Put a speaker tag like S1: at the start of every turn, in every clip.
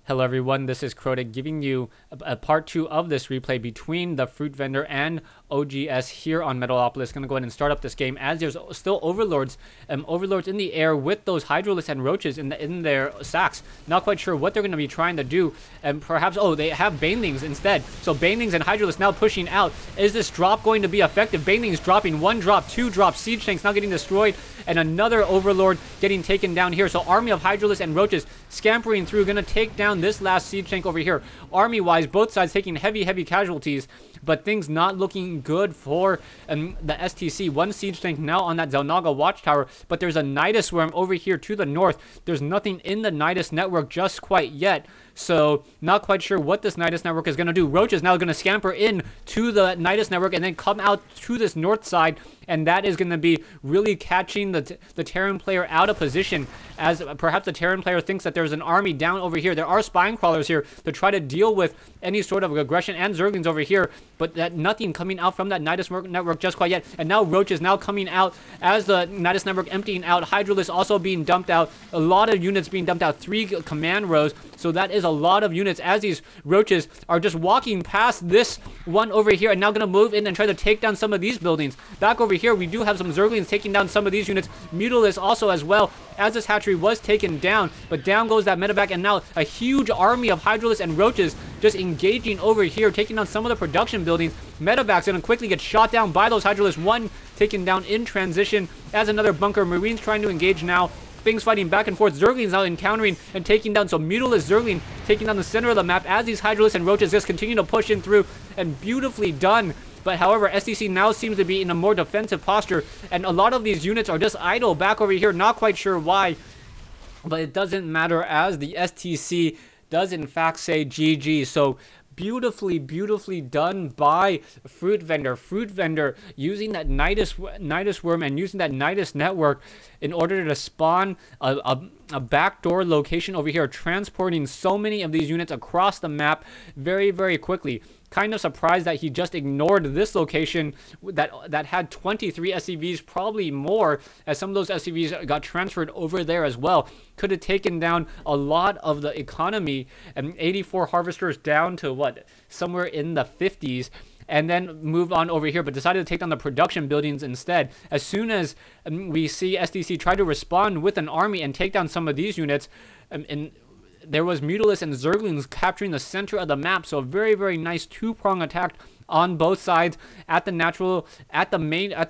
S1: Hello everyone, this is Crota giving you a part 2 of this replay between the FruitVendor and OGS here on Metalopolis. Going to go ahead and start up this game as there's still overlords in the air with those hydralisks and roaches in their sacks. Not quite sure what they're going to be trying to do, and perhaps, oh, they have banelings instead. So banelings and hydralisks now pushing out. Is this drop going to be effective? Banelings dropping, 1 drop, 2 drops, siege tanks now getting destroyed, and another overlord getting taken down here. So army of hydralisks and roaches scampering through, going to take down this last siege tank over here. Army-wise, both sides taking heavy casualties, but things not looking good for the STC. 1 siege tank now on that Zelnaga watchtower, but there's a Nidus swarm over here to the north. There's nothing in the Nidus network just quite yet, so not quite sure what this Nidus network is going to do. Roach is now going to scamper in to the Nidus network and then come out to this north side, and that is going to be really catching the Terran player out of position, as perhaps the Terran player thinks that there's an army down over here. There are spine crawlers here to try to deal with any sort of aggression, and Zerglings over here, but that nothing coming out from that Nidus network just quite yet. And now Roach is now coming out as the Nidus network emptying out. Hydralisk also being dumped out. A lot of units being dumped out. 3 command rows, so that is a lot of units as these roaches are just walking past this one over here and now going to move in and try to take down some of these buildings. Back over here, we do have some Zerglings taking down some of these units. Metalopolis also as well, as this hatchery was taken down, but down goes that medevac, and now a huge army of hydralisks and roaches just engaging over here, taking down some of the production buildings. Medevac's going to quickly get shot down by those hydralisks. 1 taken down in transition as another bunker. Marines trying to engage now. Things fighting back and forth. Zerglings now encountering and taking down. So Mutalist Zergling taking down the center of the map as these hydralisks and roaches just continue to push in through, and beautifully done. But however, STC now seems to be in a more defensive posture, and a lot of these units are just idle back over here. Not quite sure why, but it doesn't matter as the STC does in fact say GG. So beautifully done by FruitVendor. FruitVendor using that Nidus worm and using that Nidus network in order to spawn a backdoor location over here, transporting so many of these units across the map very quickly. Kind of surprised that he just ignored this location that had 23 SCVs, probably more, as some of those SCVs got transferred over there as well. Could have taken down a lot of the economy, and 84 harvesters down to what, somewhere in the 50s, and then move on over here, but decided to take down the production buildings instead. As soon as we see STC try to respond with an army and take down some of these units, there was Mutalisks and Zerglings capturing the center of the map. So a very nice 2-prong attack on both sides at the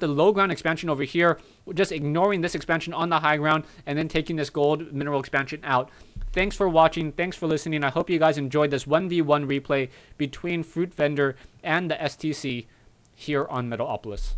S1: low ground expansion over here, just ignoring this expansion on the high ground and then taking this gold mineral expansion out. Thanks for watching. Thanks for listening. I hope you guys enjoyed this 1v1 replay between FruitVendor and the STC here on Metalopolis.